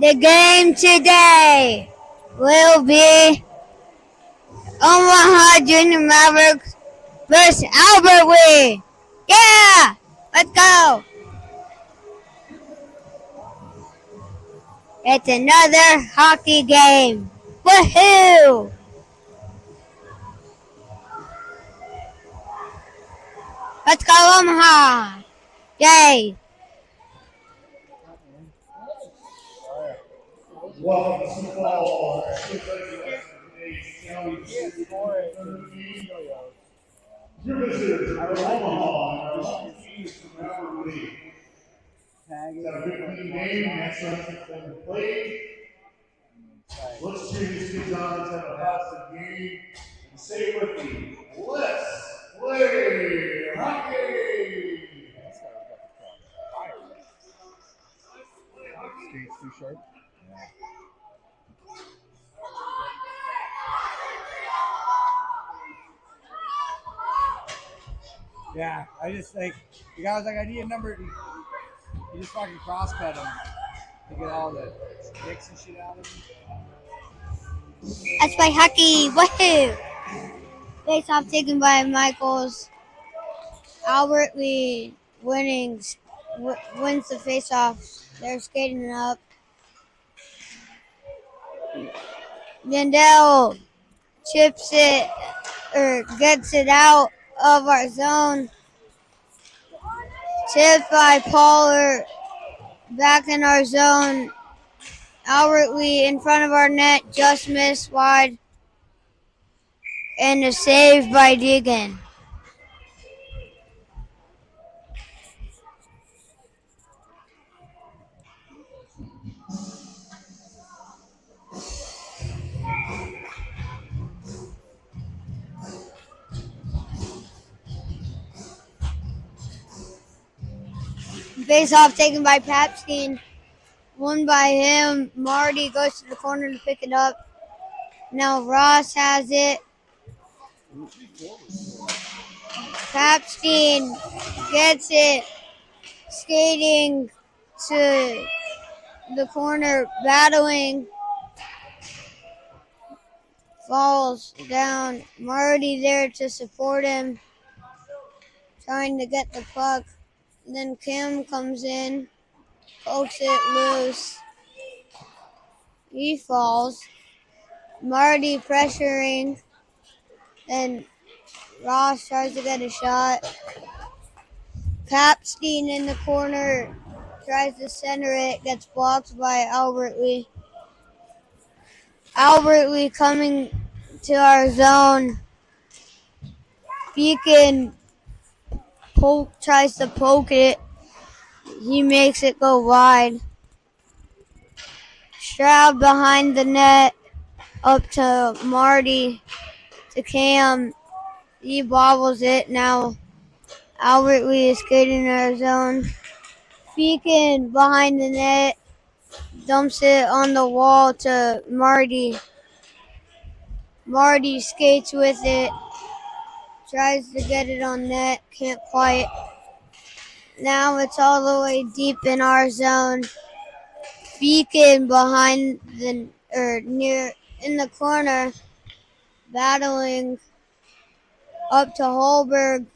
The game today will be Omaha Junior Mavericks versus Albert Wee. Yeah! Let's go! It's another hockey game. Woohoo! Let's go Omaha! Yay! Welcome to all. Today's county series your visitors are Omaha and our lucky teams from Albert League. It's a 15 game, next round been played. Let's cheer these kids on, let's have a positive game. And say it with me. Let's play hockey! Skates too sharp? Yeah, I just like the guy was like, I need a number. You just fucking cross cut him to get all the sticks and shit out of him. Let's play hockey! Woohoo! Face off taken by Michaels. Albert Lee wins the face off. They're skating up. Yandel chips it or gets it out of our zone. Tipped by Pollard back in our zone. Albert Lee in front of our net just missed wide. And a save by Deegan. Face off taken by Papstein. Won by him. Marty goes to the corner to pick it up. Now Ross has it. Papstein gets it. Skating to the corner, battling. Falls down. Marty there to support him. Trying to get the puck. Then Kim comes in. Pokes it loose. He falls. Marty pressuring. Then Ross tries to get a shot. Papstein in the corner. Tries to center it. Gets blocked by Albert Lee. Albert Lee coming to our zone. Beacon tries to poke it. He makes it go wide. Stroud behind the net. Up to Marty. To Cam. He bobbles it. Now Albert Lee is skating in our zone. Beacon behind the net. Dumps it on the wall to Marty. Marty skates with it. Tries to get it on net. Can't quite. Now it's all the way deep in our zone. Beacon behind near in the corner. Battling up to Holberg.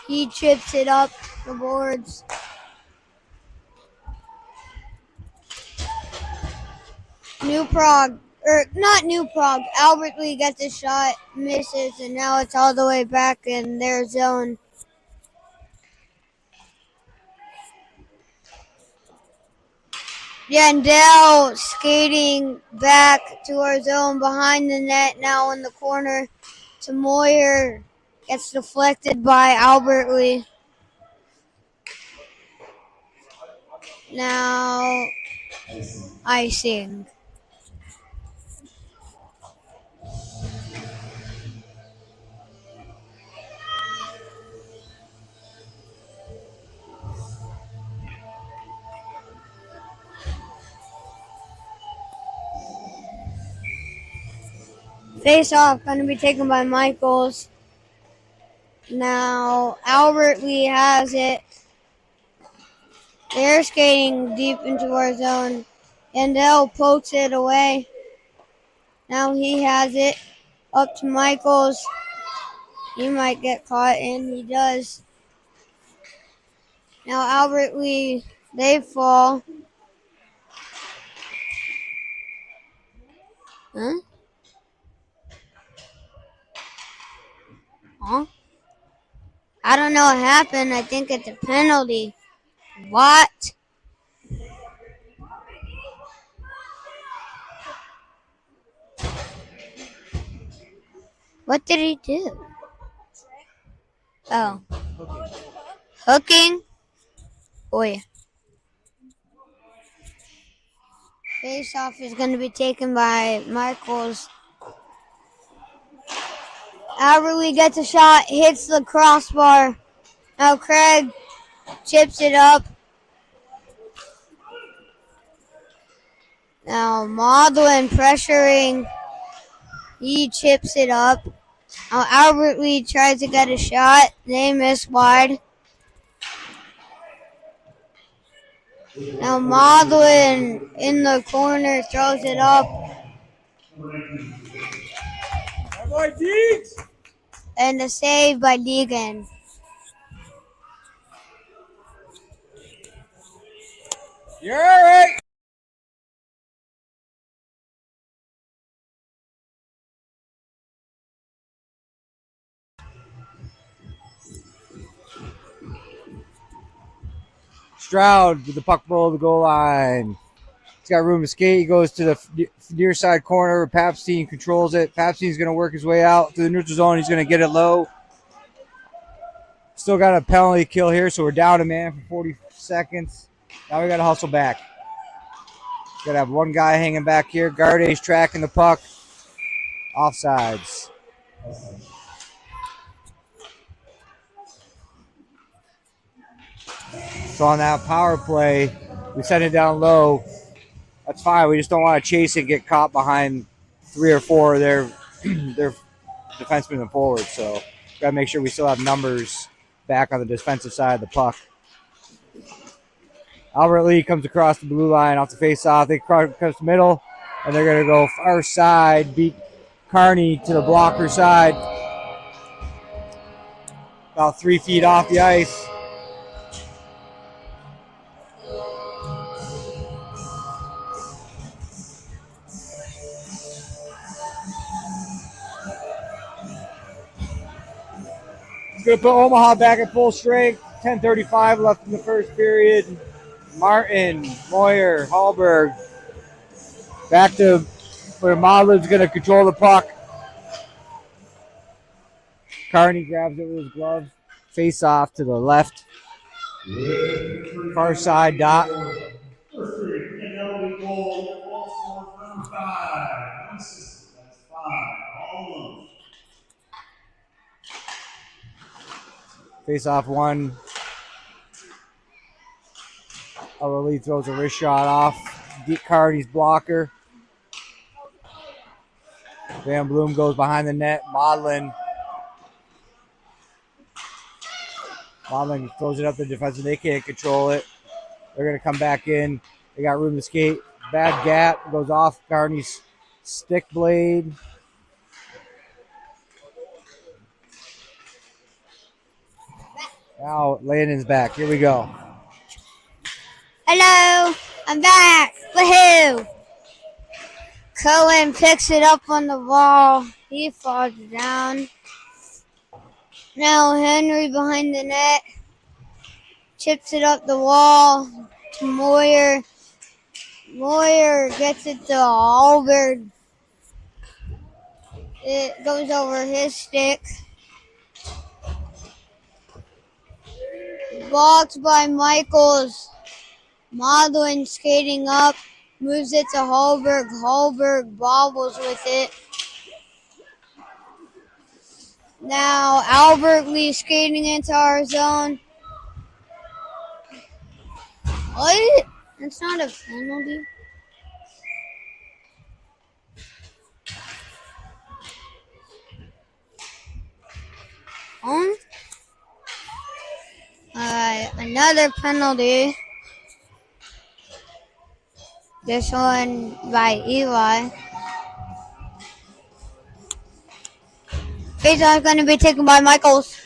He chips it up the boards. Not New Prague. Albert Lee gets a shot, misses, and now it's all the way back in their zone. Yandel skating back to our zone behind the net, now in the corner to Moyer. Gets deflected by Albert Lee. Now icing. Face off going to be taken by Michaels. Now Albert Lee has it. They're skating deep into our zone. Yandel pokes it away. Now he has it. Up to Michaels. He might get caught, and he does. Now Albert Lee, they fall. Huh? Huh? I don't know what happened. I think it's a penalty. What? What did he do? Oh. Hooking? Oh, yeah. Face off is going to be taken by Michaels. Albert Lee gets a shot, hits the crossbar. Now Craig chips it up. Now Maudlin pressuring. He chips it up. Now Albert Lee tries to get a shot. They miss wide. Now Maudlin in the corner throws it up. And a save by Deegan. You're all right. Stroud with the puck below the goal line. He's got room to skate. He goes to the near side corner. Papstein controls it. Papstein's going to work his way out to the neutral zone. He's going to get it low. Still got a penalty kill here, so we're down a man for 40 seconds. Now we got to hustle back. Got to have one guy hanging back here. Garde's tracking the puck. Offsides. So on that power play, we send it down low. That's fine. We just don't want to chase and get caught behind 3 or 4 of their defensemen and forwards. So got to make sure we still have numbers back on the defensive side of the puck. Albert Lee comes across the blue line off the face-off. They cross the middle, and they're going to go far side, beat Kearney to the blocker side. About 3 feet off the ice. Going to put Omaha back at full strength. 10:35 left in the first period. Martin, Moyer, Hallberg. Back to where Maudlin's going to control the puck. Kearney grabs it with his gloves. Face off to the left. Far side dot. Face off one. Lee throws a wrist shot off. Deep Kearney's blocker. Van Bloom goes behind the net. Maudlin throws it up the defense, and they can't control it. They're going to come back in. They got room to skate. Bad gap goes off Kearney's stick blade. Now Landon's back. Here we go. Hello, I'm back. Woohoo! Cohen picks it up on the wall. He falls down. Now Henry behind the net. Chips it up the wall to Moyer. Moyer gets it to Albert. It goes over his stick. Blocked by Michaels. Maudlin skating up. Moves it to Hallberg. Hallberg bobbles with it. Now Albert Lee skating into our zone. What? That's not a penalty. Alright, another penalty This one by Eli. Faceoff is going to be taken by Michaels.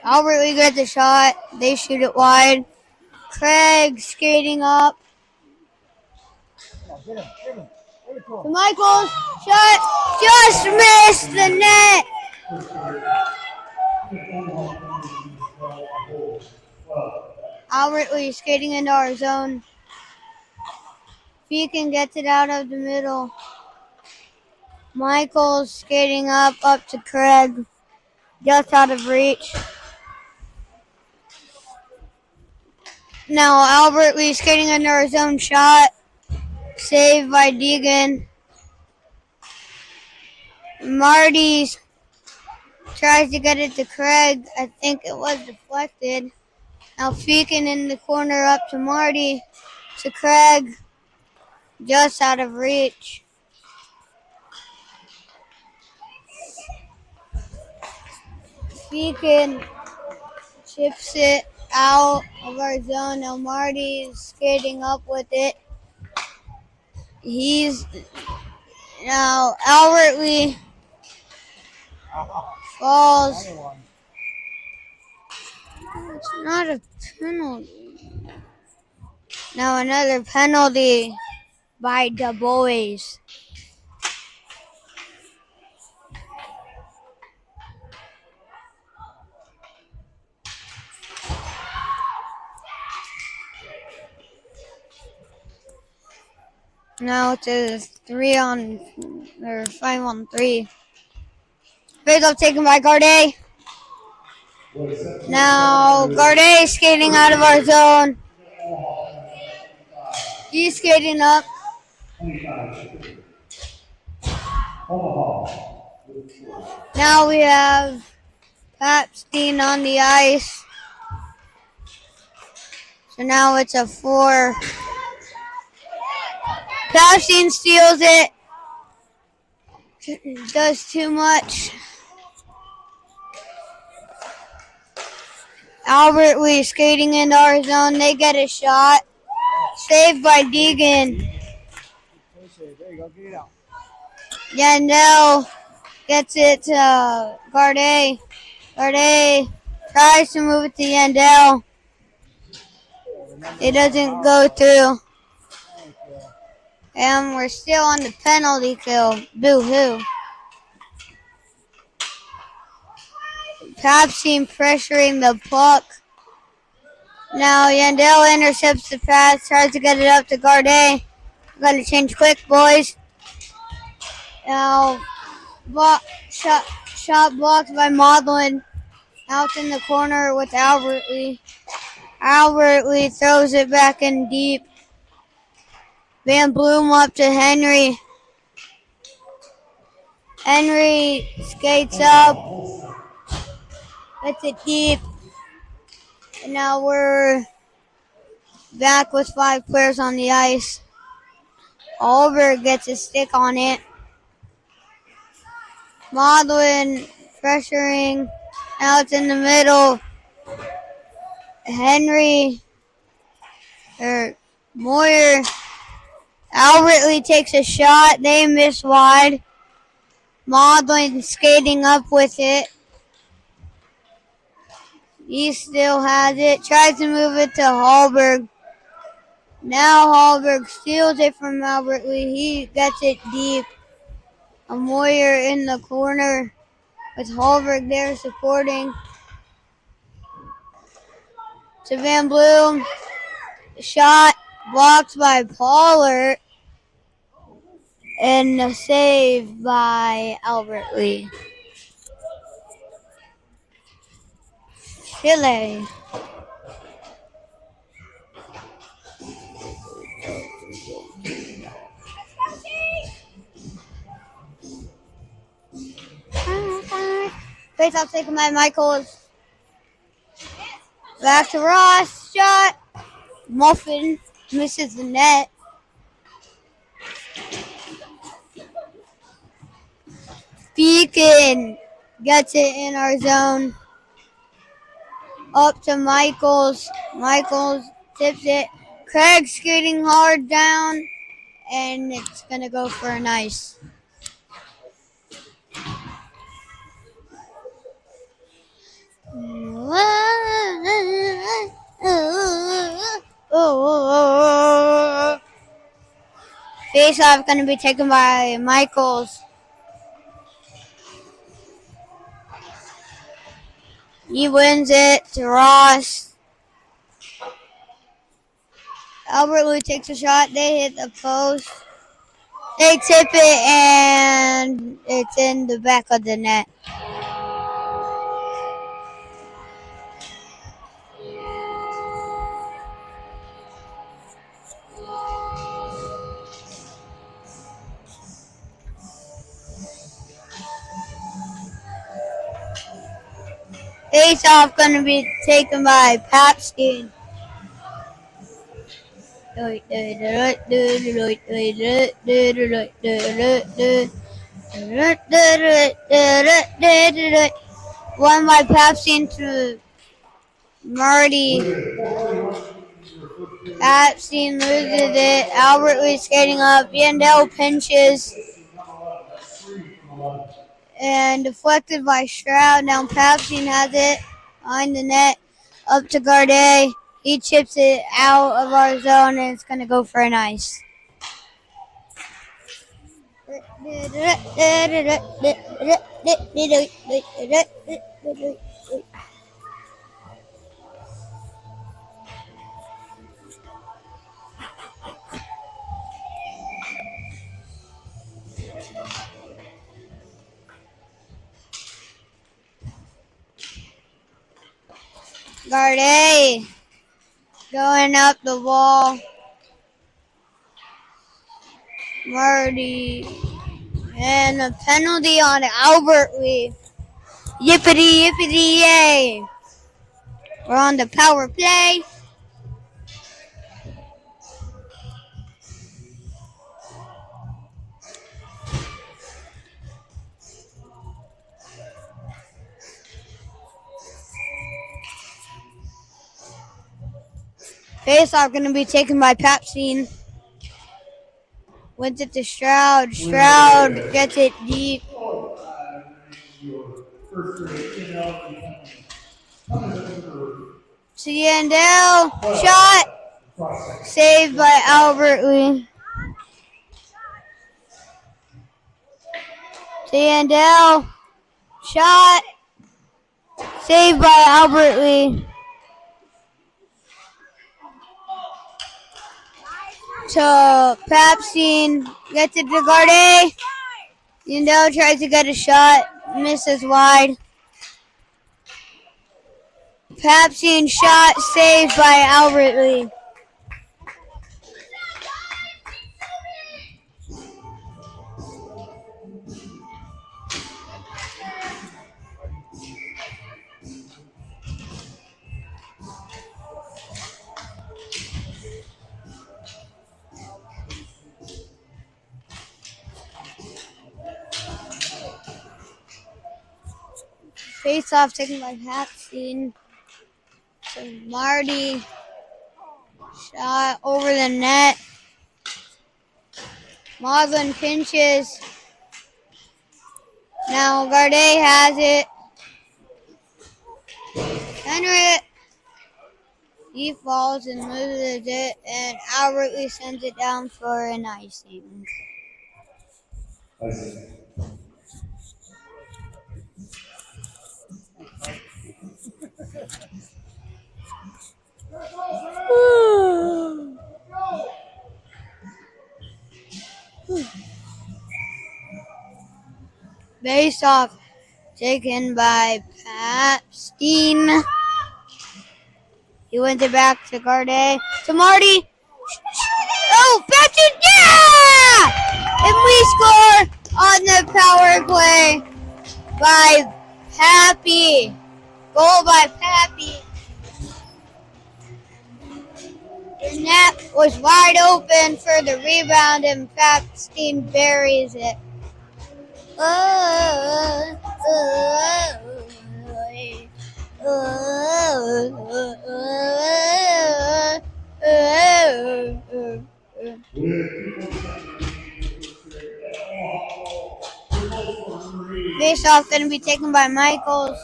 Albert Lee gets the shot. They shoot it wide. Craig skating up. To Michaels. Shot. Just missed the net. Albert Lee skating into our zone. Feakin gets it out of the middle. Michaels skating up to Craig. Just out of reach. Now Albert Lee skating under his own shot. Saved by Deegan. Marty tries to get it to Craig. I think it was deflected. Now Feakin in the corner up to Marty. To Craig. Just out of reach. Feakin chips it out of our zone. Now Marty's skating up with it. Now Albert Lee falls. It's not a penalty. Now another penalty by the boys. Now it's a 5-on-3. Faceoff taken by Garday. Now Garday skating out of our zone. He's skating up. Now we have Papstein on the ice. So now it's a 4. Papstein steals it. Does too much. Albert Lee skating into our zone. They get a shot. Saved by Deegan. There you go. Get it out. Yandel gets it to Garday. Garday tries to move it to Yandel. It doesn't go through. And we're still on the penalty kill. Boo-hoo. Papstein pressuring the puck. Now Yandel intercepts the pass, tries to get it up to Garday. Gotta change quick, boys. Now shot blocked by Maudlin. Out in the corner with Albert Lee. Albert Lee throws it back in deep. Van Bloom up to Henry. Henry skates up. Gets it deep. And now we're back with 5 players on the ice. Olberg gets a stick on it. Maudlin pressuring. Out in the middle. Moyer. Albert Lee takes a shot. They miss wide. Maudlin skating up with it. He still has it. Tries to move it to Hallberg. Now Hallberg steals it from Albert Lee. He gets it deep. A Moyer in the corner with Hallberg there supporting. To Van Bloom. Shot blocked by Pollard. And a save by Albert Lee. Chile. Faceoff taken by Michaels. Back to Ross. Shot. Muffin misses the net. Beacon gets it in our zone. Up to Michaels. Michaels tips it. Craig skating hard down, and it's going to go for a nice. Face off going to be taken by Michaels. He wins it to Ross. Albert Lou takes a shot. They hit the post. They tip it, and it's in the back of the net. Face off going to be taken by Papstein. Won by Papstein to Marty. Papstein loses it. Albert Lee skating up. Yandel pinches. And deflected by Stroud. Now Papstein has it behind the net. Up to Gardet. He chips it out of our zone, and it's going to go for an ice. Gardet going up the wall. Marty. And a penalty on Albert Lee. Yippity, yippity, yay. We're on the power play. Face-off going to be taken by Papstein. Wins it to Stroud. Stroud gets it deep. Yandel. Shot. Saved by Albert Lee. Yandel. Shot. Saved by Albert Lee. To Papstein, gets it to Gardet. Yandel tries to get a shot, misses wide. Papstein shot saved by Albert Lee. Face off taken by Papstein. So Marty. Shot over the net. Moglin pinches. Now Gardet has it. Henry. He falls and loses it, and Albert Lee sends it down for an icing. Face off taken by Papstein. He wins it back to Gardet. To Marty. Oh, Papstein, yeah! And we score on the power play by Pappy. Goal by Pappy. The net was wide open for the rebound, and Papstein buries it. Oh, Face off going to be taken by Michaels.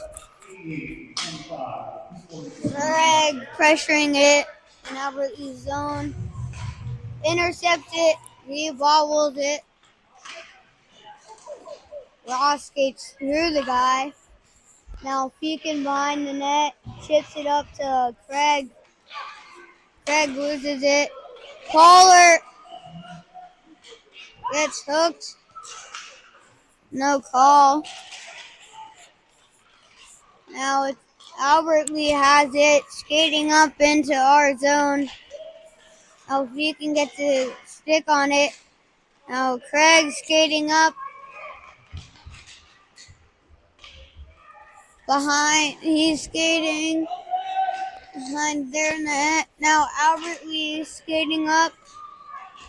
Greg pressuring it in Albert E's zone. Intercepts it. He bobbles it. Ross skates through the guy. Now Feakin behind the net. Chips it up to Craig. Craig loses it. Pollard gets hooked. No call. Now it's Albert Lee has it. Skating up into our zone. Now Feakin gets the stick on it. Now Craig skating up. Behind, he's skating behind their net. Now Albert Lee skating up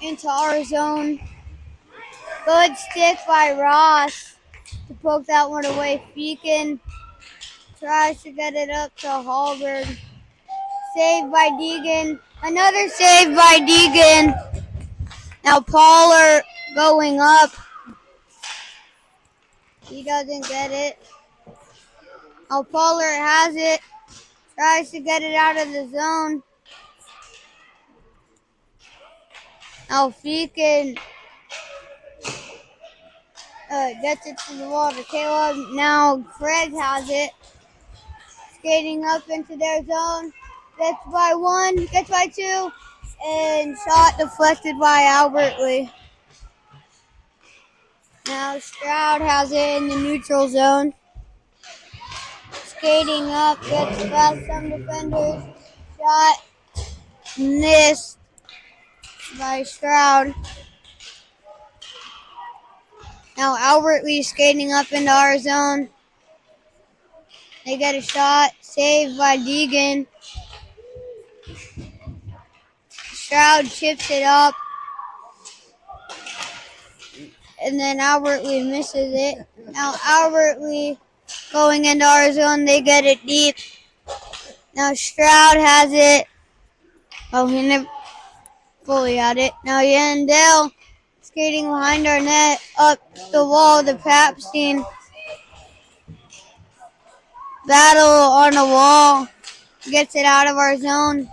into our zone. Good stick by Ross to poke that one away. Feakin tries to get it up to Hallberg. Saved by Deegan. Another save by Deegan. Now Pollard going up. He doesn't get it. Now Pollard has it. Tries to get it out of the zone. Now Feakin gets it to the wall to Caleb. Now Craig has it. Skating up into their zone. Gets by one, gets by two, and shot deflected by Albert Lee. Now Stroud has it in the neutral zone. Skating up, gets past some defenders. Shot missed by Stroud. Now Albert Lee skating up into our zone. They get a shot, saved by Deegan. Stroud chips it up. And then Albert Lee misses it. Now Albert Lee going into our zone. They get it deep. Now Stroud has it. Oh, he never fully had it. Now Yandel skating behind our net. Up the wall to Papstein. Battle on the wall. Gets it out of our zone.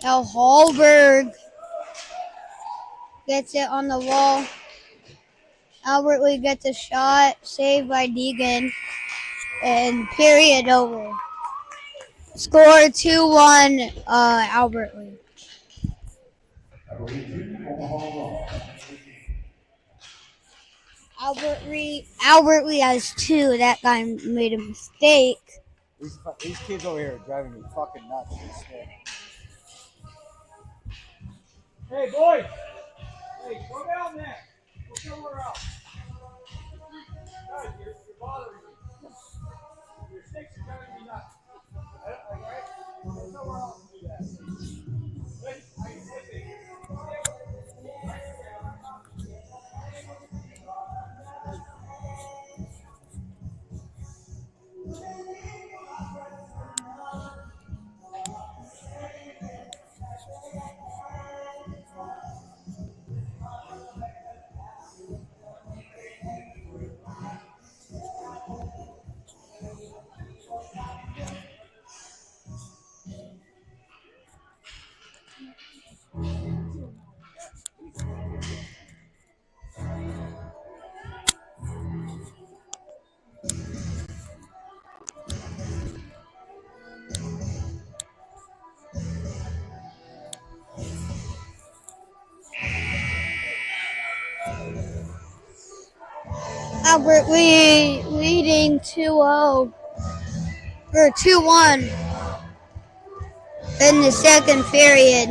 Now Hallberg gets it on the wall. Albert Lee gets a shot. Saved by Deegan. And period over. Score 2-1 Albert Lee. Albert Lee has two. That guy made a mistake. These kids over here are driving me fucking nuts. Hey, boys! Hey, go down there. Go somewhere else. Guys, you're bothering me. Your sticks are driving me nuts. Alright? Go somewhere else and do that. Hey, Albert Lee leading 2-0 or 2-1 in the second period.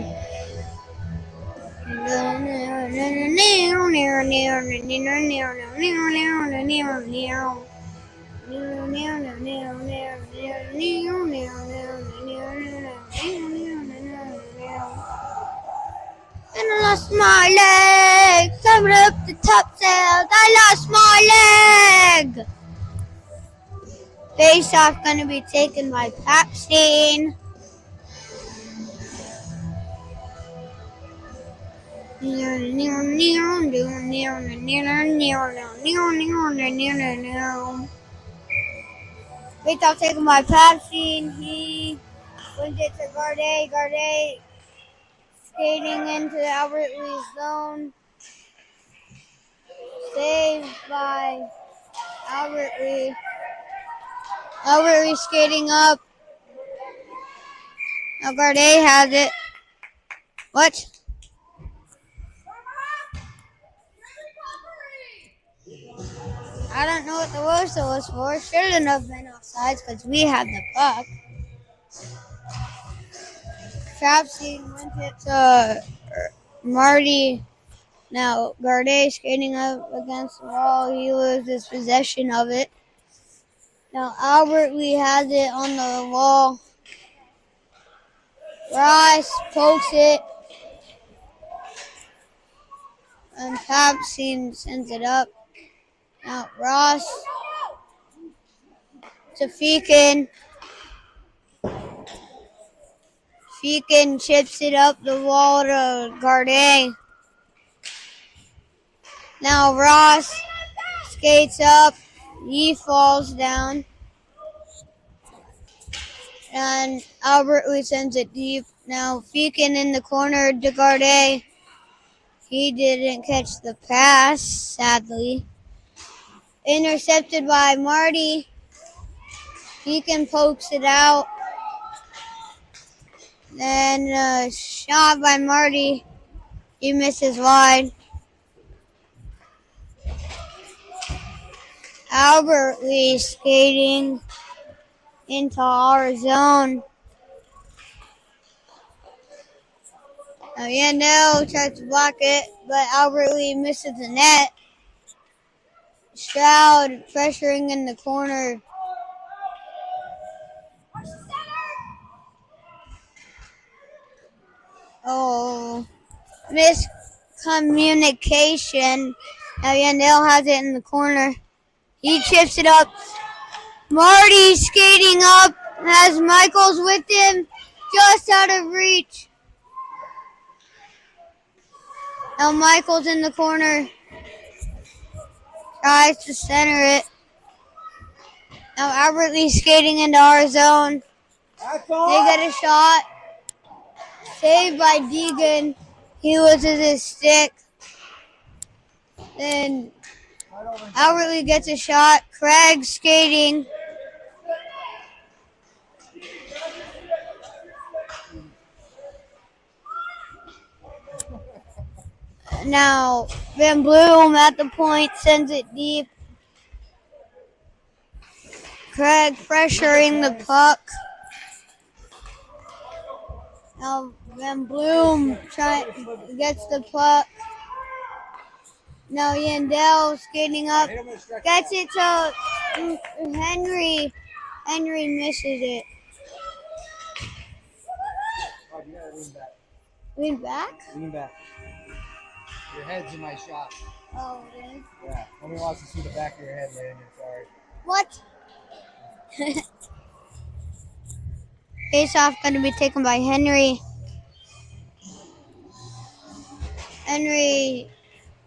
And I lost my leg. Coming up the top sails. I lost my leg. Face off gonna be taken by Papstein. Face off taken by Papstein. He wins it to Gardet. Gardet skating into the Albert Lee zone. Saved by Albert Lee. Albert Lee skating up. Now Gardet has it. What? I don't know what the whistle was for. Shouldn't have been offsides because we had the puck. Trapstein went it to Marty. Now Gardet skating up against the wall. He loses possession of it. Now Albert Lee has it on the wall. Rice pokes it. And Trapstein sends it up. Now Ross to Feakin. Feakin chips it up the wall to Gardet. Now Ross skates up. He falls down. And Albert Lee sends it deep. Now Feakin in the corner to Gardet. He didn't catch the pass, sadly. Intercepted by Marty. Feakin pokes it out. Then shot by Marty. He misses wide. Albert Lee skating into our zone. Now Yandel tries to block it, but Albert Lee misses the net. Stroud pressuring in the corner. Oh, miscommunication. Now Yandel has it in the corner. He chips it up. Marty skating up. Has Michaels with him. Just out of reach. Now Michaels in the corner. Tries to center it. Now Albert Lee skating into our zone. They get a shot. Saved by Deegan. He loses his stick. Then Albert Lee gets a shot. Craig skating. Now Van Bloom at the point sends it deep. Craig pressuring the puck. Now Van Bloom gets the puck. Now Yandel skating up. Gets it to Henry. Henry misses it. Lean back? Lean back. Your head's in my shot. Oh, it is? Yeah. Nobody wants to see the back of your head, Landon. Sorry. What? Face off going to be taken by Henry. Henry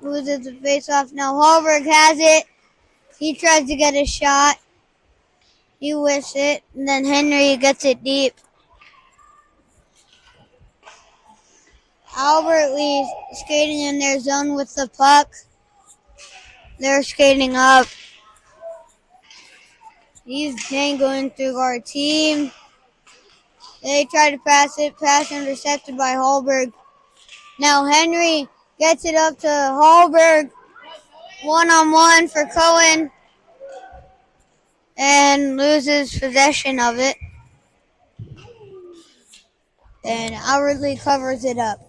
loses the face off. Now Hallberg has it. He tries to get a shot. He whiffs it. And then Henry gets it deep. Albert Lee skating in their zone with the puck. They're skating up. He's dangling through our team. They try to pass it. Pass intercepted by Hallberg. Now Henry gets it up to Hallberg. One-on-one for Cohen. And loses possession of it. And Albert Lee covers it up.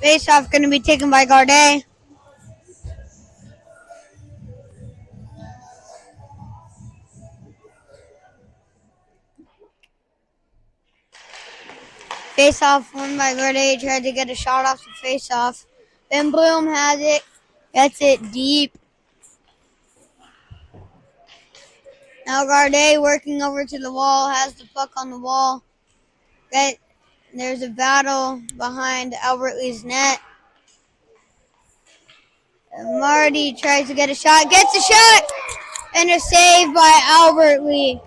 Face off going to be taken by Gardet. Face off won by Gorday. Tried to get a shot off the face off. Then Bloom has it. Gets it deep. Now Garday working over to the wall. Has the puck on the wall. There's a battle behind Albert Lee's net. Marty tries to get a shot. Gets a shot! And a save by Albert Lee.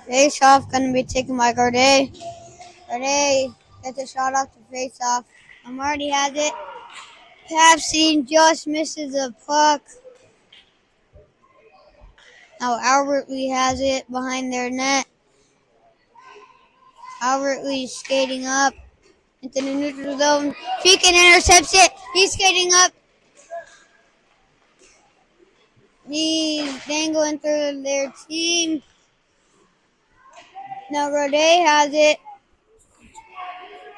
Face off going to be taken by Garday. Garday gets a shot off the face off. Marty has it. Pepsi just misses the puck. Now Albert Lee has it behind their net. Albert Lee skating up into the neutral zone. Feakin intercepts it. He's skating up. He's dangling through their team. Now Garday has it.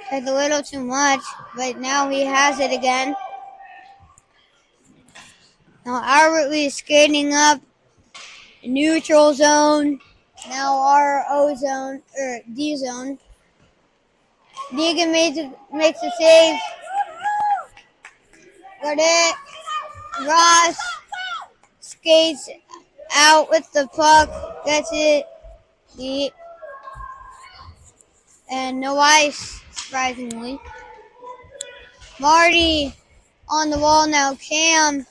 It's a little too much, but now he has it again. Now Albert Lee is skating up. Neutral zone. Now our O zone, or D zone. Deegan makes a save. Gardet. Ross skates out with the puck. Gets it deep. And no ice, surprisingly. Marty on the wall now. Cam.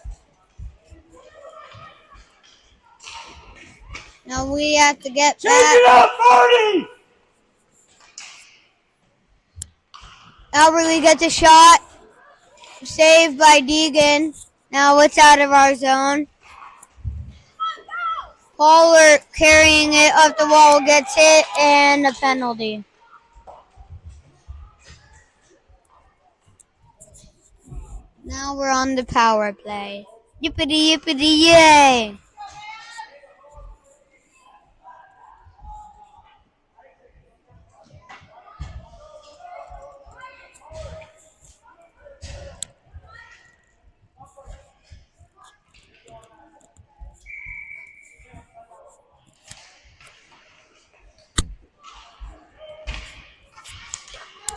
Now we have to get Change back. it up, Marty! Albert Lee gets a shot. Saved by Deegan. Now it's out of our zone. Pollard carrying it up the wall gets hit and a penalty. Now we're on the power play. Yippity yippity yay!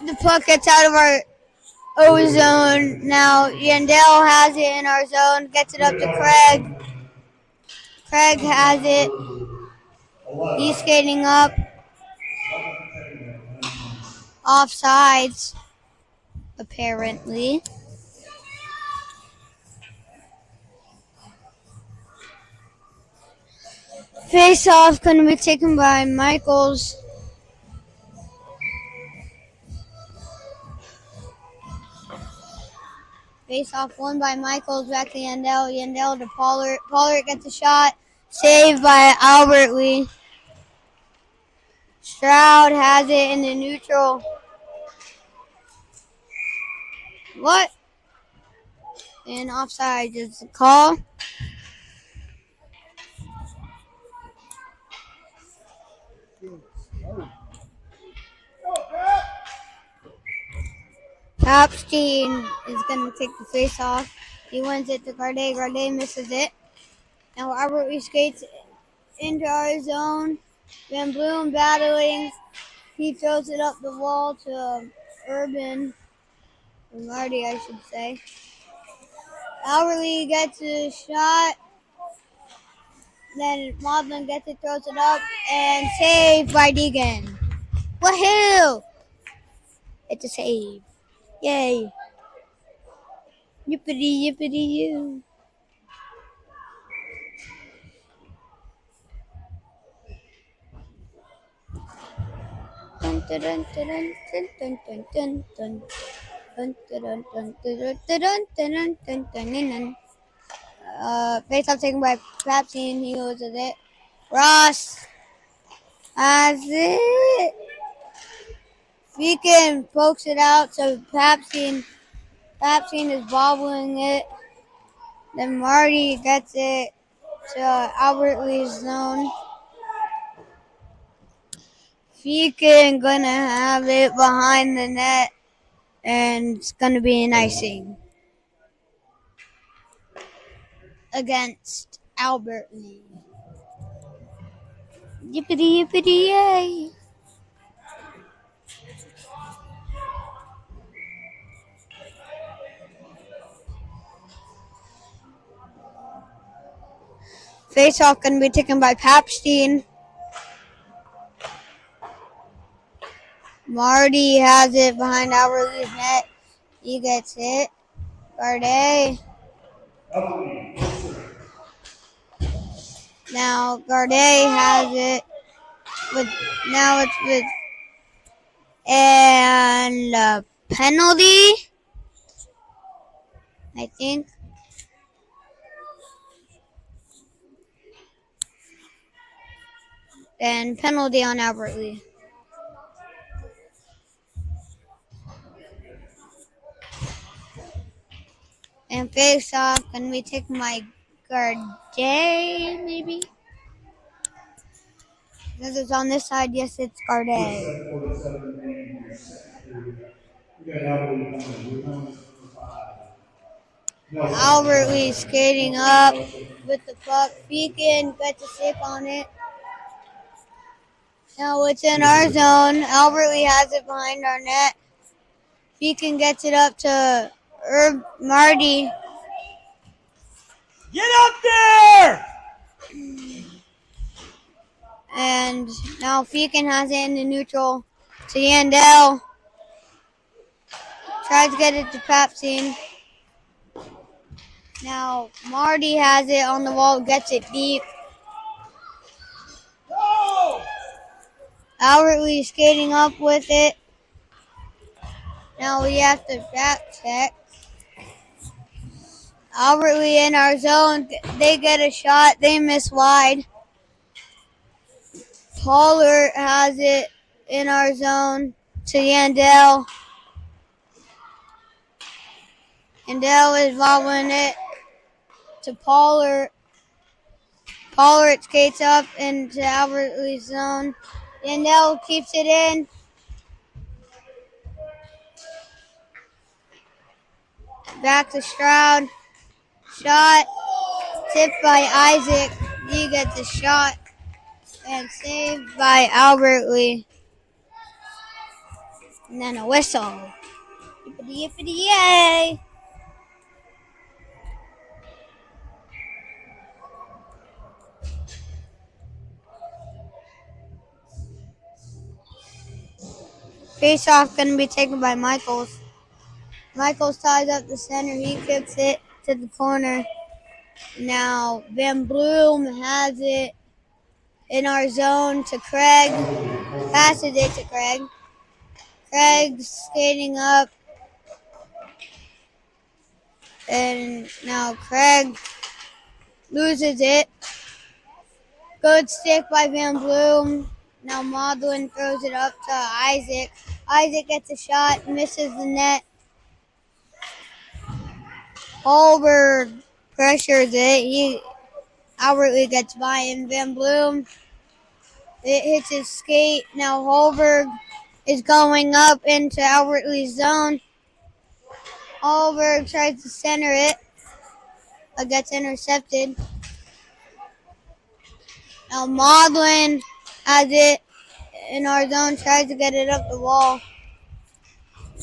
The puck gets out of our O zone. Now Yandel has it in our zone. Gets it up to Craig. Craig has it. He's skating up. Offsides, apparently. Face off going to be taken by Michaels. Face off won by Michaels. Back to Yandel. Yandel to Pollard. Pollard gets a shot. Saved by Albert Lee. Stroud has it in the neutral. What? And offside is the call. Hopstein is going to take the face off. He wins it to Garday. Garday misses it. Now Albert Lee skates into our zone. Van Bloom battling. He throws it up the wall to Urban. Or Marty, I should say. Albert Lee gets a shot. Then Maudlin gets it, throws it up, and saved by Deegan. Woohoo! It's a save. Yay. Yippity yippity you. Dun dun dun dun dun dun dun dun dun. Dun dun dun dun dun dun dun dun dun dun. Face off taken by Pepsi and he loses it. Ross has it. Feakin pokes it out to Pepsi is bobbling it. Then Marty gets it to Albert Lee's zone. Feekin gonna have it behind the net, and it's gonna be an icing against Albert Lee. Yippity yippity yay! Face off gonna be taken by Papstein. Marty has it behind Albert Lee's net. He gets it. Gardet. Now Gardet has it. Now it's with and penalty, I think. And penalty on Albert Lee. And face off, gonna be taken by Gardet, maybe? Because it's on this side, yes, it's Gardet. Albert Lee skating up with the puck. Feekin gets a stick on it. Now it's in our zone. Albert Lee has it behind our net. Feekin gets it up to Marty. Get up there! And now Feekin has it in the neutral to Yandel. Tries to get it to Papstein. Now Marty has it on the wall, gets it deep. Go! Albert Lee skating up with it. Now we have to back check. Albert Lee in our zone. They get a shot. They miss wide. Pollard has it in our zone to Yandel. Yandel is wobbling it to Pollard. Pollard skates up into Albert Lee's zone. Yandel keeps it in. Back to Stroud. Shot. Tipped by Isaac. He gets a shot. And saved by Albert Lee. And then a whistle. Yippity yippity yay! Face off gonna be taken by Michaels. Michaels ties up the center. He kicks it to the corner. Now Van Bloom has it in our zone to Craig. Passes it to Craig. Craig's skating up. And now Craig loses it. Good stick by Van Bloom. Now Maudlin throws it up to Isaac. Isaac gets a shot, misses the net. Holberg pressures it. Albert Lee gets by him. Van Bloom, it hits his skate. Now Holberg is going up into Albert Lee's zone. Holberg tries to center it, but gets intercepted. Now Maudlin has it in our zone, tries to get it up the wall.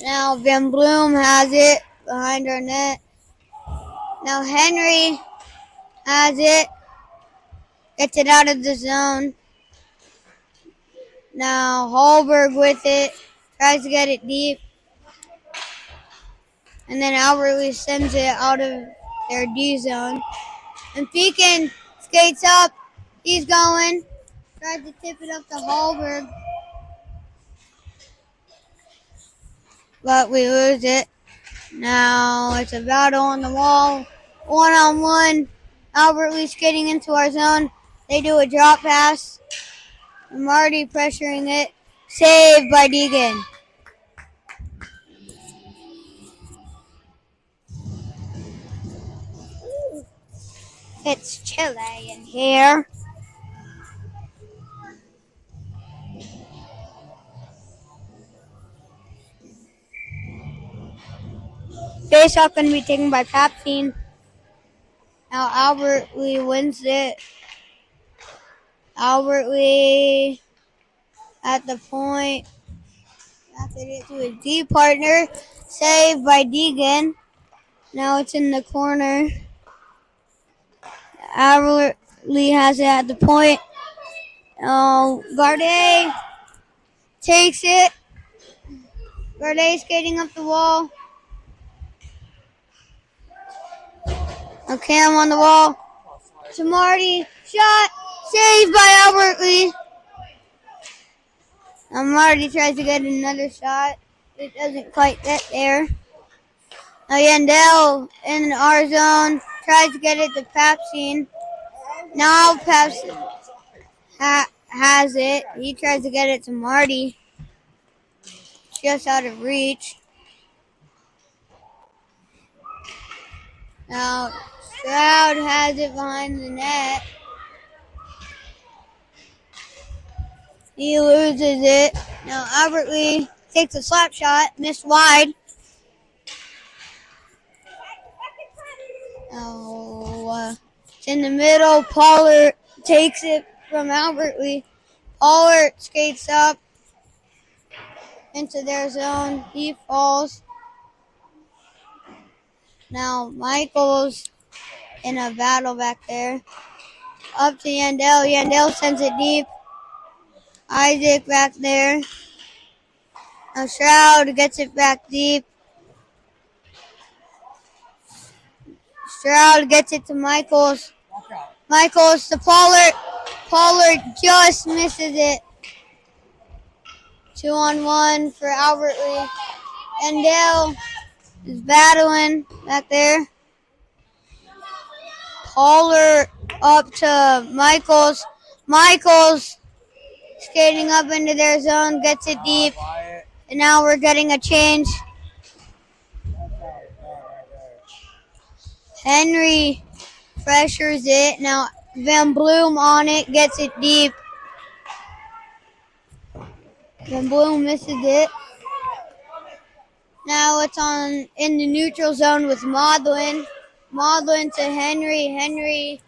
Now Van Bloom has it behind our net. Now Henry has it, gets it out of the zone. Now Holberg with it, tries to get it deep. And then Albert Lee sends it out of their D zone. And Feekin skates up. He's going. Tries to tip it up to Holberg. But we lose it. Now it's a battle on the wall. 1-on-1. Albert Lee skating into our zone. They do a drop pass. Marty pressuring it. Saved by Deegan. It's chilly in here. Face off going to be taken by Papstein. Now Albert Lee wins it. Albert Lee at the point. After it to his D partner. Saved by Deegan. Now it's in the corner. Albert Lee has it at the point. Gardet takes it. Gardet skating up the wall. Okay, I'm on the wall. To Marty. Shot. Saved by Albert Lee. Now Marty tries to get another shot. It doesn't quite get there. Now Yandel in our zone tries to get it to Papstein. Now Papstein has it. He tries to get it to Marty. Just out of reach. Now Stroud has it behind the net. He loses it. Now Albert Lee takes a slap shot, missed wide. It's in the middle. Pollard takes it from Albert Lee. Pollard skates up into their zone. He falls. Now Michael's in a battle back there. Up to Yandel. Yandel sends it deep. Isaac back there. Now Stroud gets it back deep. Stroud gets it to Michaels. Michaels to Pollard. Pollard just misses it. 2-on-1 for Albert Lee. Yandel is battling back there. Pollard up to Michaels. Michaels skating up into their zone, gets it deep. And now we're getting a change. Henry pressures it. Now Van Bloom on it, gets it deep. Van Bloom misses it. Now it's in the neutral zone with Maudlin. Maudlin to Henry. Henry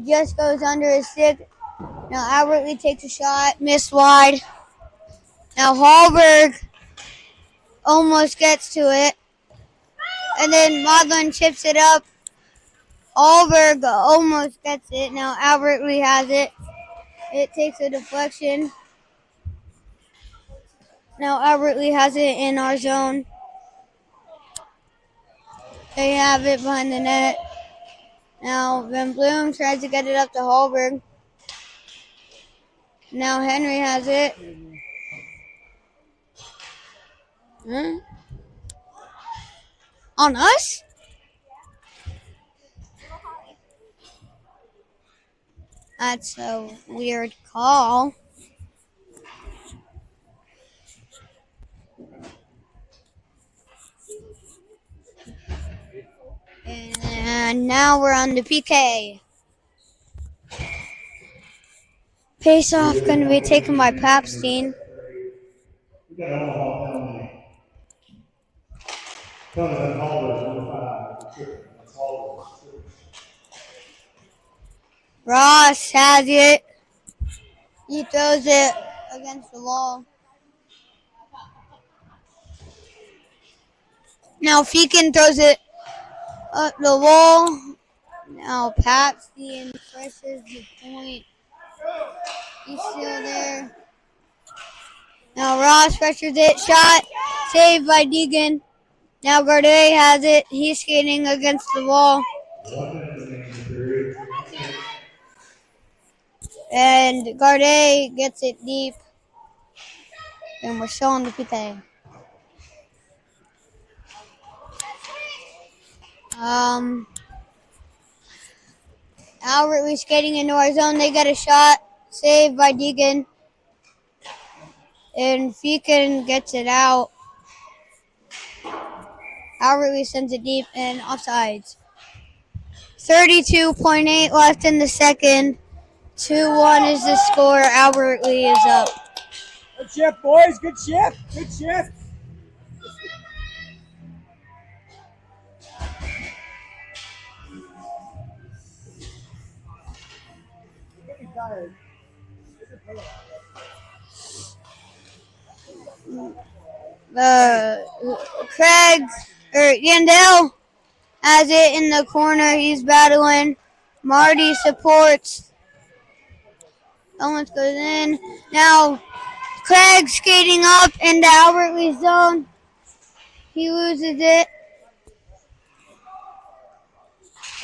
just goes under his stick. Now Albert Lee takes a shot, missed wide. Now Hallberg almost gets to it. And then Maudlin chips it up. Hallberg almost gets it. Now Albert Lee has it. It takes a deflection. Now Albert Lee has it in our zone. They have it behind the net. Now Van Bloom tries to get it up to Hallberg. Now Henry has it. On us? That's a weird call. And now we're on the PK. Face off going to be taken by Papstein. We got Omaha penalty. Penalty Hallberg, number 5. That's Hallberg. Ross has it. He throws it against the wall. Now Feakin throws it up the wall. Now Papstein presses the point. He's still there. Now Ross pressures it. Shot. Saved by Deegan. Now Gardet has it. He's skating against the wall. And Gardet gets it deep. And we're still on the PK. Albert Lee skating into our zone. They get a shot. Saved by Deegan. And Feakin gets it out. Albert Lee sends it deep and offsides. 32.8 left in the second. 2-1 is the score. Albert Lee is up. Good shift, boys. Good shift. Good shift. Craig or Yandel has it in the corner. He's battling. Marty supports. Almost goes in. Now Craig skating up into Albert Lee's zone. He loses it.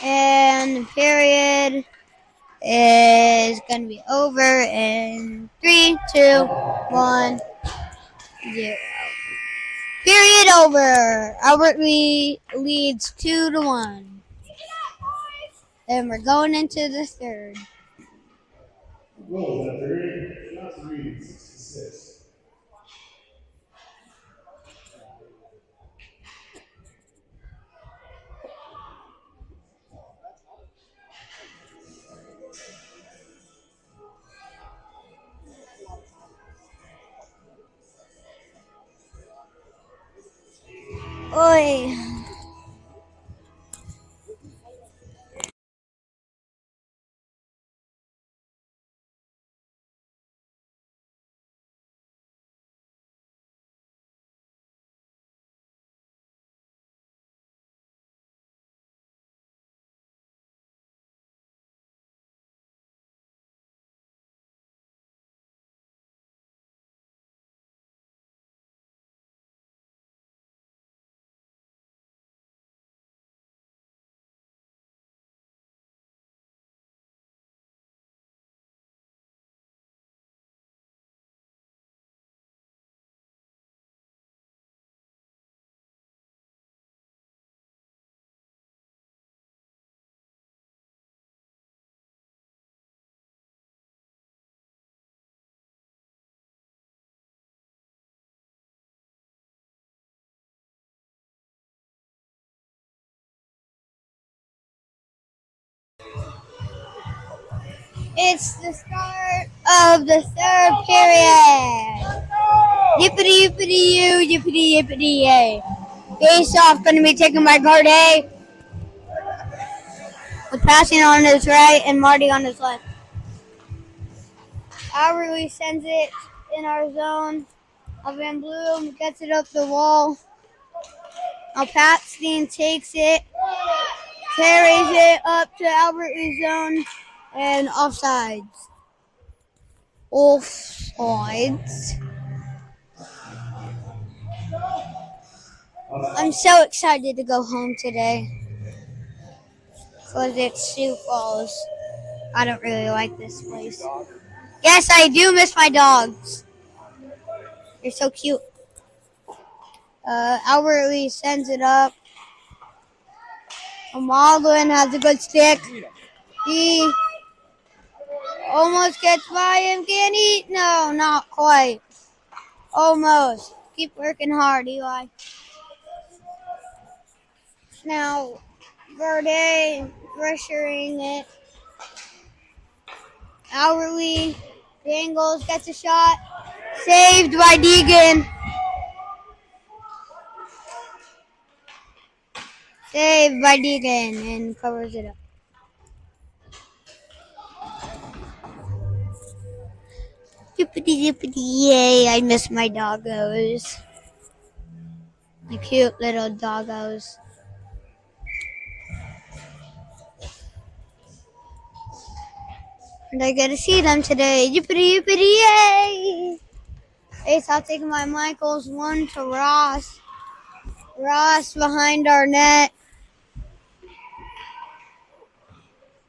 And the period is going to be over in 3, 2, 1, 0. Period over. Albert Lee leads 2-1. And we're going into the third. Goal that period, shots reading 66. Oi. It's the start of the third period. Yippity yippity you, yippity yippity yay. Face off going to be taken by guard A. With passing on his right and Marty on his left. Alberly sends it in our zone. Van Bloom gets it up the wall. Now Patstein takes it, carries it up to Albert's zone, and offsides. Offsides. I'm so excited to go home today because it's Sioux Falls. I don't really like this place. Yes, I do miss my dogs. They're so cute. Albert Lee sends it up. Malvin has a good stick. He almost gets by him. Can he? No, not quite. Almost. Keep working hard, Eli. Now, Verde pressuring it. Albert Lee dangles, gets a shot. Saved by Deegan. Saved by Deegan and covers it up. Yippity yippity yay, I miss my doggos. The cute little doggos. And I get to see them today. Yippity yippity yay! Ace, I'll take my Michaels 1 to Ross. Ross behind our net.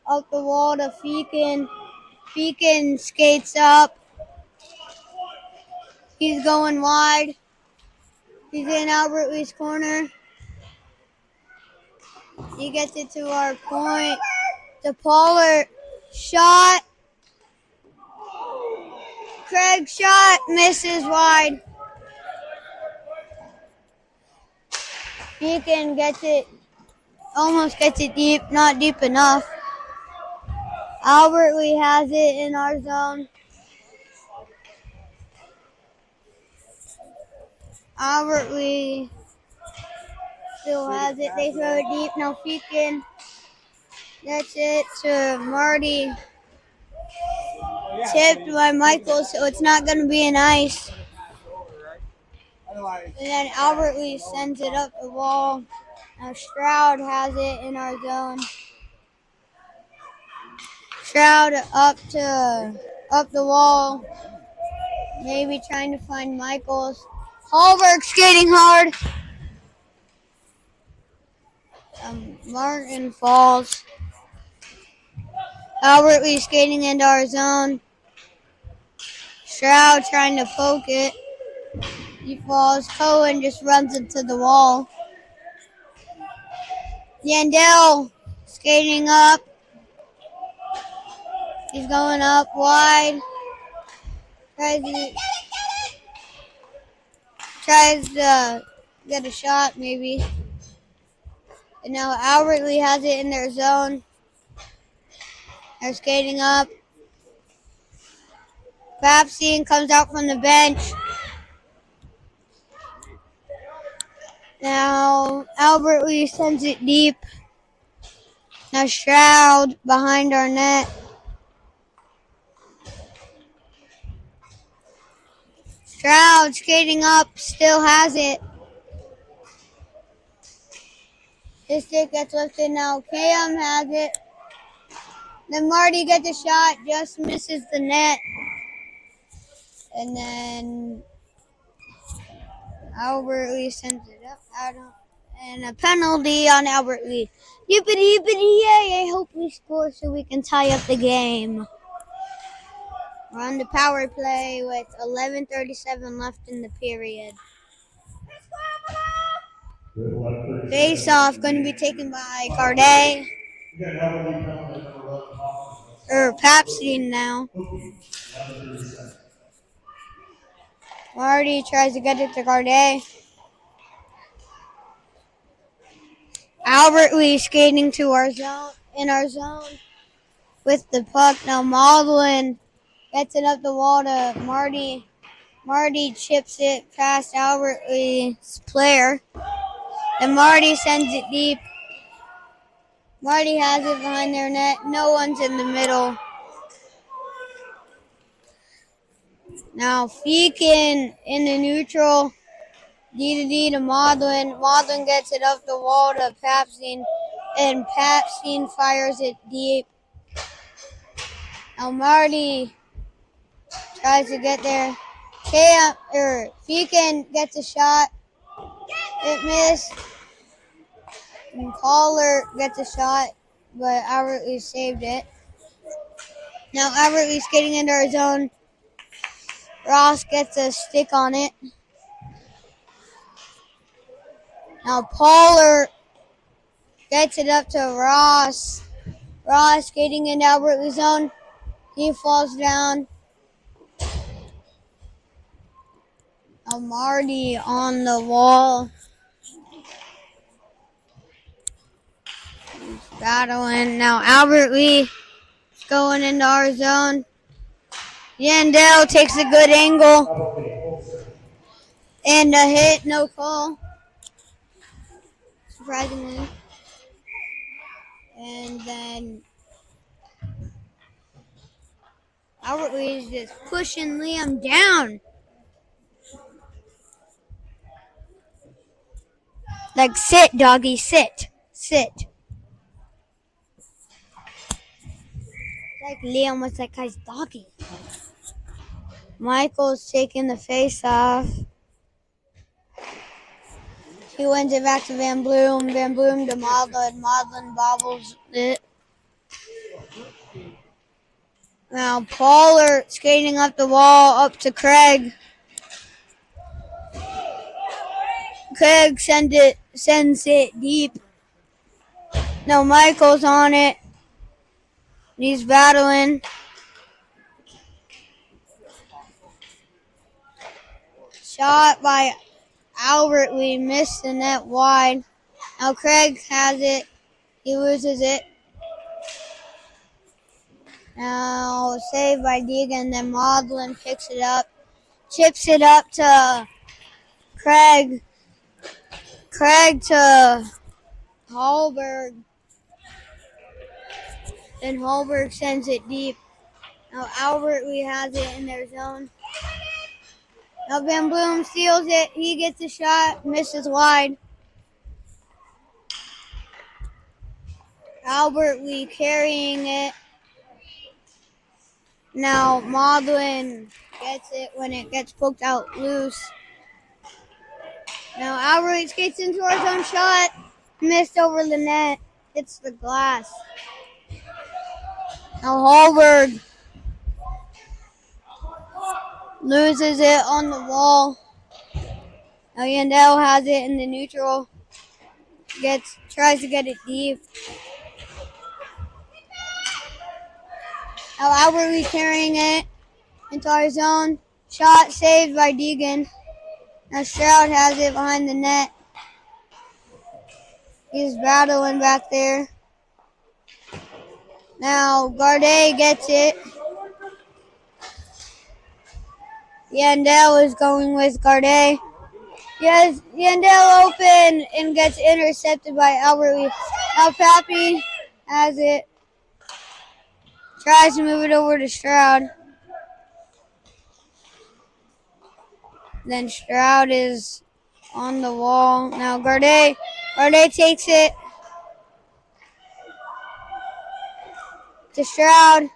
Up the wall to Feakin. Feakin skates up. He's going wide. He's in Albert Lee's corner. He gets it to our point. To Pollard. Shot. Craig shot. Misses wide. Feakin gets it. Almost gets it deep. Not deep enough. Albert Lee has it in our zone. Albert Lee still has it. They throw it deep. Now Feakin gets it to Marty. tipped by Michael, so it's not going to be an ice. And then Albert Lee sends it up the wall. Now Stroud has it in our zone. Stroud up the wall. Maybe trying to find Michaels. Hallberg skating hard. Martin falls. Albert Lee skating into our zone. Stroud trying to poke it. He falls. Cohen just runs into the wall. Yandel skating up. He's going up wide. Tries to get a shot maybe. And now Albert Lee has it in their zone. They're skating up. Babstein comes out from the bench. Now Albert Lee sends it deep. Now Stroud behind our net. Stroud skating up, still has it. His stick gets lifted now. Cam has it. Then Marty gets a shot, just misses the net. And then Albert Lee sends it up. And a penalty on Albert Lee. Yippity yippity yay! I hope we score so we can tie up the game. We're on the power play with 11:37 left in the period. Face off going to be taken by Carday. Or Papstein now. Marty tries to get it to Carday. Albert Lee skating to our zone, in our zone with the puck. Now Maudlin gets it up the wall to Marty. Marty chips it past Albert Lee's player. And Marty sends it deep. Marty has it behind their net. No one's in the middle. Now Feakin in the neutral. D to Maudlin. Maudlin gets it up the wall to Papstein. And Papstein fires it deep. Now Marty tries to get there. Feakin gets a shot. It missed. And Caller gets a shot, but Albert Lee saved it. Now Albert Lee's getting into our zone. Ross gets a stick on it. Now Pollard gets it up to Ross. Ross skating into Albert Lee's zone. He falls down. Now Marty on the wall. He's battling. Now Albert Lee is going into our zone. Yandel takes a good angle. And a hit, no call. Surprisingly. And then Albert Lee is just pushing Liam down. Like, sit, doggy, sit. Sit. Like Liam was that guy's doggy. Michael's taking the face off. He wins it back to Van Bloom. Van Bloom to Maudlin. Maudlin bobbles it. Now Pollard skating up the wall up to Craig. Craig sends it deep. Now Michael's on it. He's battling. Shot by Albert Lee, missed the net wide. Now Craig has it. He loses it. Now saved by Deegan. Then Maudlin picks it up. Chips it up to Craig. Craig to Hallberg. Then Hallberg sends it deep. Now Albert Lee has it in their zone. Now Van Bloom steals it. He gets a shot, misses wide. Albert Lee carrying it. Now Maudlin gets it when it gets poked out loose. Now Albert Lee skates into our zone shot. Missed over the net. Hits the glass. Now Hallberg loses it on the wall. Now Yandel has it in the neutral. Tries to get it deep. Now Albert Lee carrying it into our zone. Shot saved by Deegan. Now Stroud has it behind the net. He's battling back there. Now Gardet gets it. Yandel is going with Gardet. Yes, Yandel open and gets intercepted by Albert Lee. Now Pappy has it. Tries to move it over to Stroud. Then Stroud is on the wall. Now Gardet takes it to Stroud.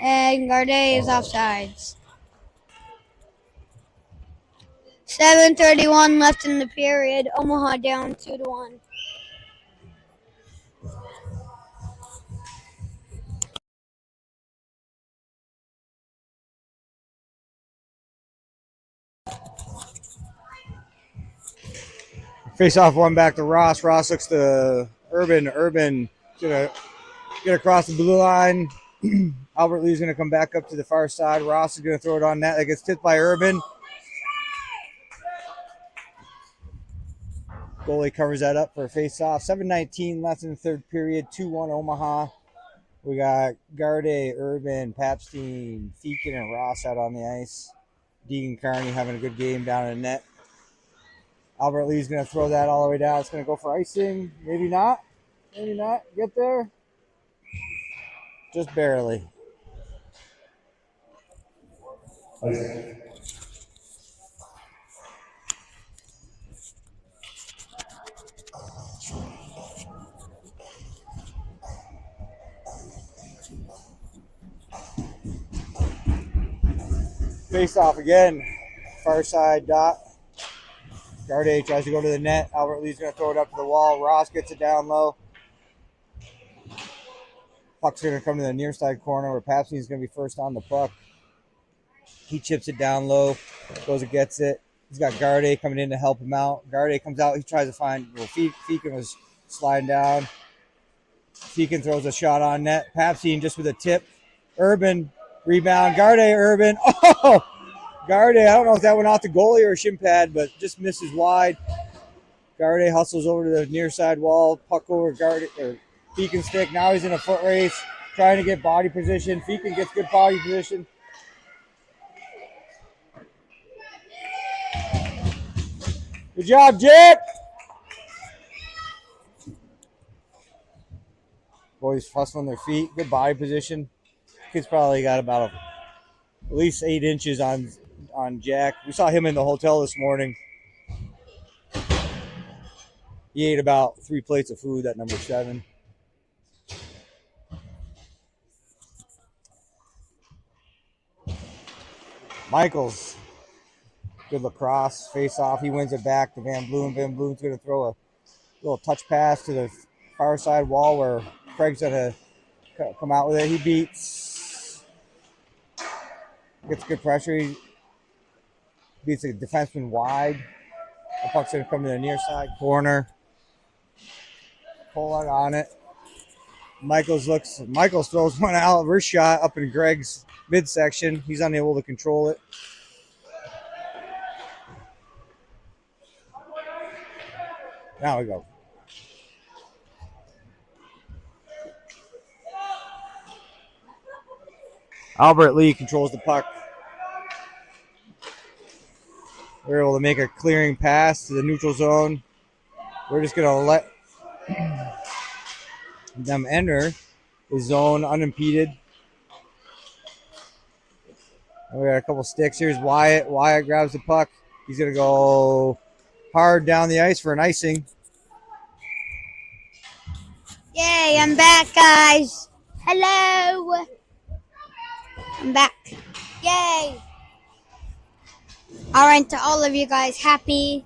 And Gardet is offsides. 7:31 left in the period. Omaha down 2-1. Face off one back to Ross. Ross looks to Urban. Urban gonna get across the blue line. Albert Lee's gonna come back up to the far side. Ross is gonna throw it on net. That gets tipped by Urban. Goalie covers that up for a face-off. 7:19 left in the third period. 2-1 Omaha. We got Garde, Urban, Papstein, Feakin, and Ross out on the ice. Deegan Carney having a good game down in the net. Albert Lee's going to throw that all the way down. It's going to go for icing. Maybe not. Maybe not. Get there. Just barely. Face off again. Far side dot. Garde tries to go to the net. Albert Lee's going to throw it up to the wall. Ross gets it down low. Puck's going to come to the near side corner where Papstein's going to be first on the puck. He chips it down low. Goes and gets it. He's got Garde coming in to help him out. Garde comes out. He tries to find. Well, Feakin was sliding down. Feakin throws a shot on net. Papstein just with a tip. Urban rebound. Garde, Urban. Oh! Garde, I don't know if that went off the goalie or a shin pad, but just misses wide. Garde hustles over to the near side wall. Puck over Garde or Feakin's stick. Now he's in a foot race, trying to get body position. Feakin gets good body position. Good job, Jake. Boys hustling their feet. Good body position. Kid's probably got about at least 8 inches on Jack. We saw him in the hotel this morning. He ate about 3 plates of food, that number 7. Michaels. Good lacrosse. Face off. He wins it back to Van Bloom. Van Bloom's going to throw a little touch pass to the far side wall where Craig's going to come out with it. He beats. Gets good pressure. He beats a defenseman wide. The puck's going to come to the near side corner. Pull on it. Michaels throws one out. Wrist shot up in Greg's midsection. He's unable to control it. Now we go. Albert Lee controls the puck. We're able to make a clearing pass to the neutral zone. We're just going to let them enter the zone unimpeded. And we got a couple sticks. Here's Wyatt. Wyatt grabs the puck. He's going to go hard down the ice for an icing. Yay, I'm back, guys. Hello. I'm back. Yay. All right, to all of you guys, happy.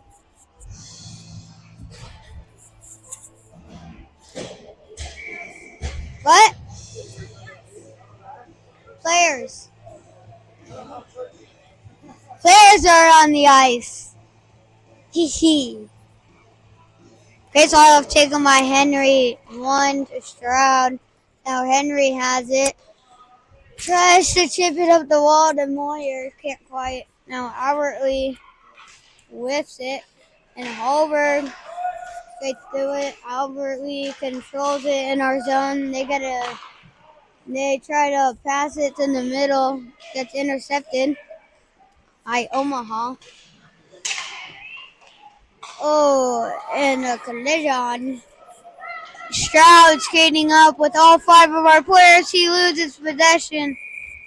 What? Players. Players are on the ice. Hee hee. Okay, so I've taken my Henry 1 to Stroud. Now Henry has it. Tries to chip it up the wall to Moyer. Can't quite. Now Albertley whiffs it. And Holberg skates through it. Albertley controls it in our zone. They try to pass it in the middle. Gets intercepted by Omaha. Oh, and a collision. Stroud skating up with all 5 of our players. He loses possession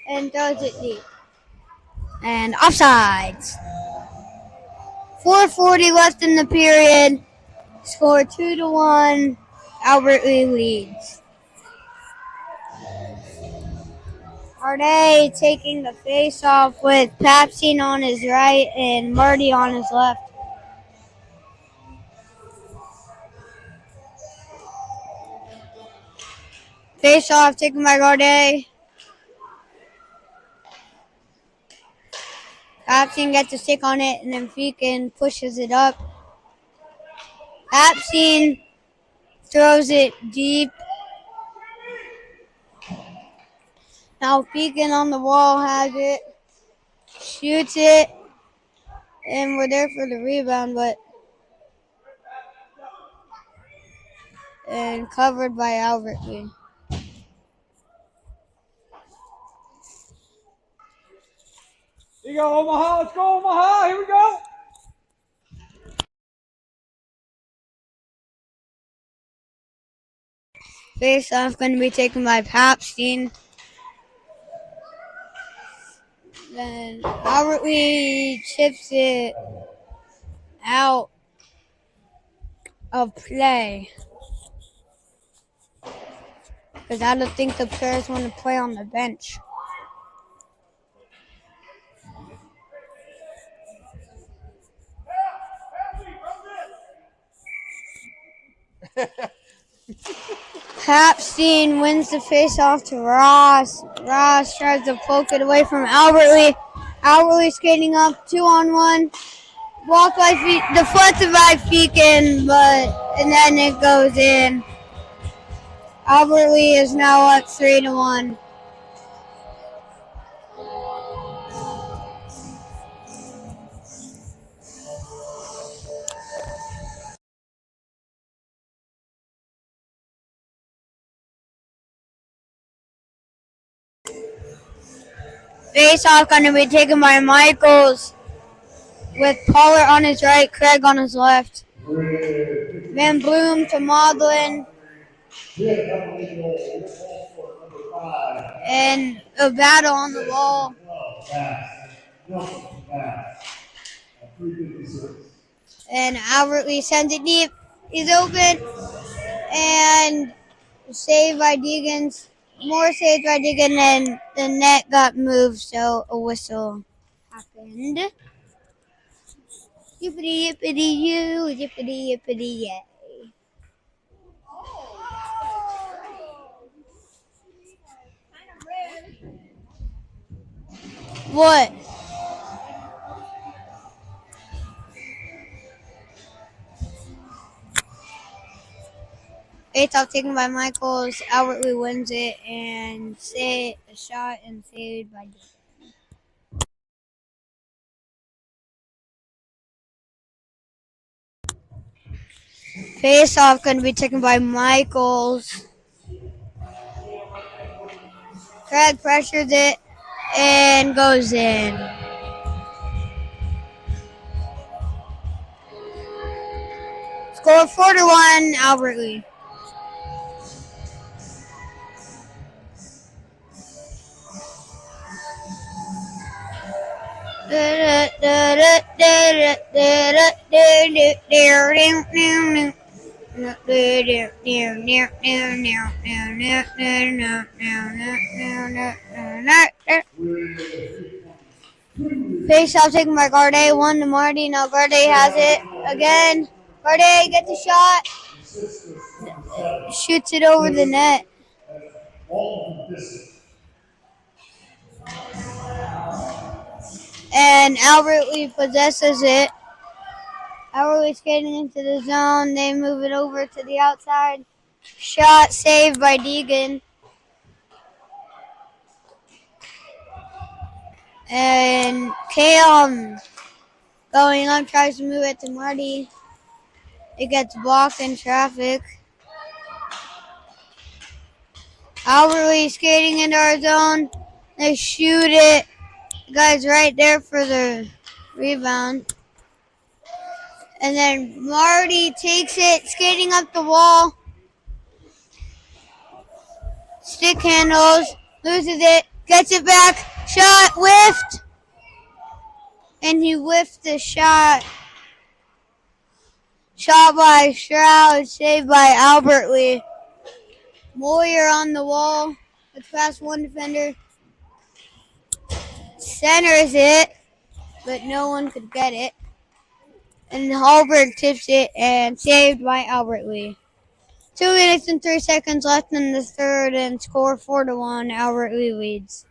and throws it deep. And offsides. 4:40 left in the period. Score 2-1. Albertley leads. Arday taking the face off with Papstein on his right and Marty on his left. Face off taken by Arday. Papstein gets a stick on it and then Feakin pushes it up. Papstein throws it deep. Now Feakin on the wall has it. Shoots it. And we're there for the rebound, and covered by Albertley. Here you go, Omaha. Let's go, Omaha. Here we go. Face off going to be taken by Papstein. Then Albertley chips it out of play. Because I don't think the players want to play on the bench. Papstein wins the face-off to Ross. Ross tries to poke it away from Albertley. Albertley skating up 2-on-1. Walked by deflected by Feakin, and then it goes in. Albertley is now up 3-1. Face-off going to be taken by Michaels with Pollard on his right, Craig on his left. Van Bloom to Maudlin. And a battle on the wall. And Albertley sends it deep. He's open. And saved by Deegan's. More saves by Deegan, and the net got moved, so a whistle happened. Yippity yippity you, yippity yippity yay. What? Face off taken by Michaels. Albertley wins it and a shot and saved by Deegan. Face off going to be taken by Michaels. Craig pressures it and goes in. Score 4-1, Albertley. Face off taken by Garde. 1 to Marty. Now Garde has it again. Garde gets the shot. Shoots it over the net. And Albert Lee possesses it. Albert Lee skating into the zone. They move it over to the outside. Shot saved by Deegan. And Cam going up tries to move it to Marty. It gets blocked in traffic. Albert Lee skating into our zone. They shoot it. The guy's right there for the rebound. And then Marty takes it, skating up the wall. Stick handles, loses it, gets it back. Shot, whiffed. And he whiffed the shot. Shot by Shroud, saved by Albert Lee. Moyer on the wall. It's past one defender. Centers it, but no one could get it. And Hallberg tips it and saved by Albert Lee. 2 minutes and 3 seconds left in the third and score 4-1. Albert Lee leads.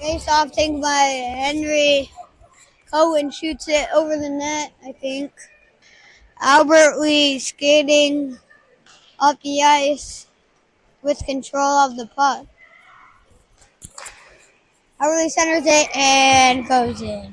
Face off taken by Henry. Cohen shoots it over the net, I think. Albert Lee skating up the ice with control of the puck. Albert Lee centers it and goes in.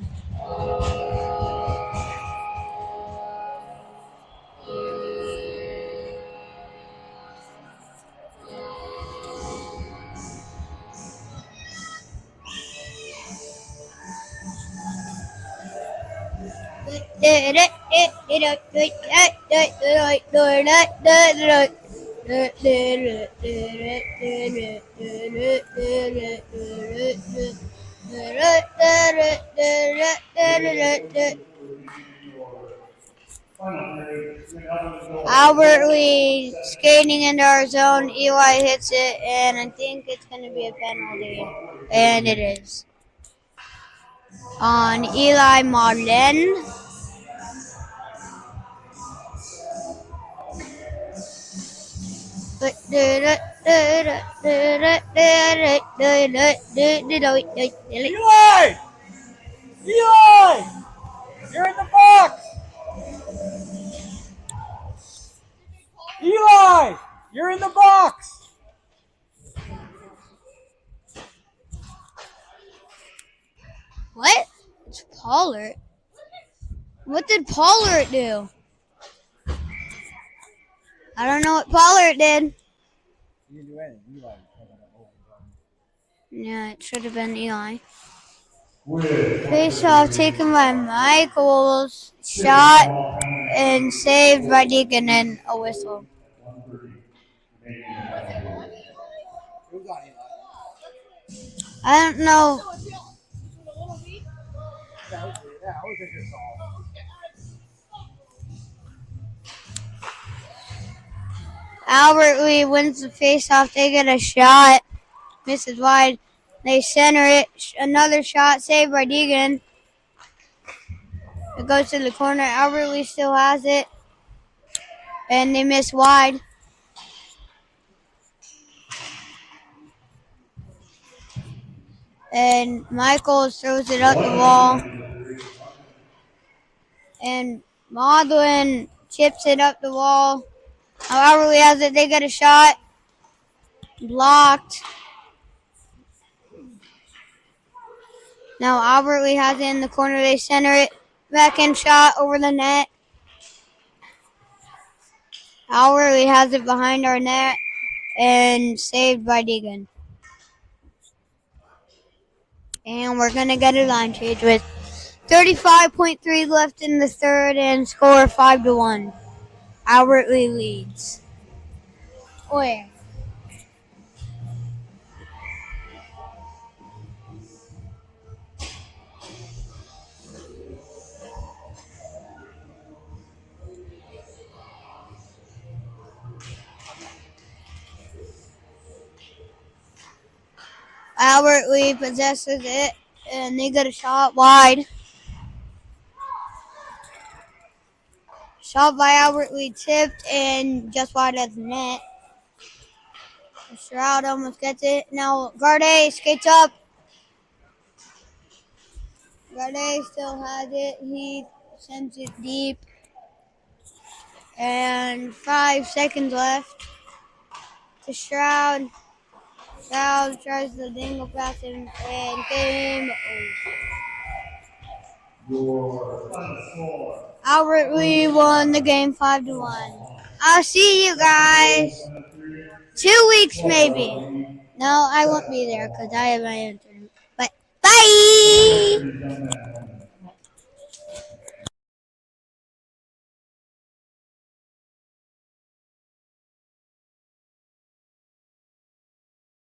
Albert Lee skating into our zone. Eli hits it, and I think it's going to be a penalty. And it is. On Eli Marlin. Eli! Eli! You're in the box! Eli! You're in the box! What? It's Pollard. What did Pollard do? I don't know what Pollard did. You didn't do anything. Eli. Yeah, it should have been Eli. Face off taken by Michaels. Shot and saved by Deacon and a whistle. I don't know. Albert Lee wins the face-off. They get a shot. Misses wide. They center it. Another shot saved by Deegan. It goes to the corner. Albert Lee still has it. And they miss wide. And Michaels throws it up the wall. And Maudlin chips it up the wall. Albert Lee has it. They get a shot. Blocked. Now Albert Lee has it in the corner. They center it. Backhand shot over the net. Albert Lee has it behind our net. And saved by Deegan. And we're going to get a line change with 35.3 left in the third and score 5-1. Albert Lee leads. Oh, yeah. Albert Lee possesses it, and they get a shot wide. Shot by Albert Lee tipped and just wide of the net. Stroud almost gets it. Now Garde skates up. Garde still has it. He sends it deep. And 5 seconds left to Stroud. Stroud tries to dingle past him and game over. Your final score. Albert Lee won the game 5-1. I'll see you guys 2 weeks maybe. No, I won't be there because I have my intern. But bye!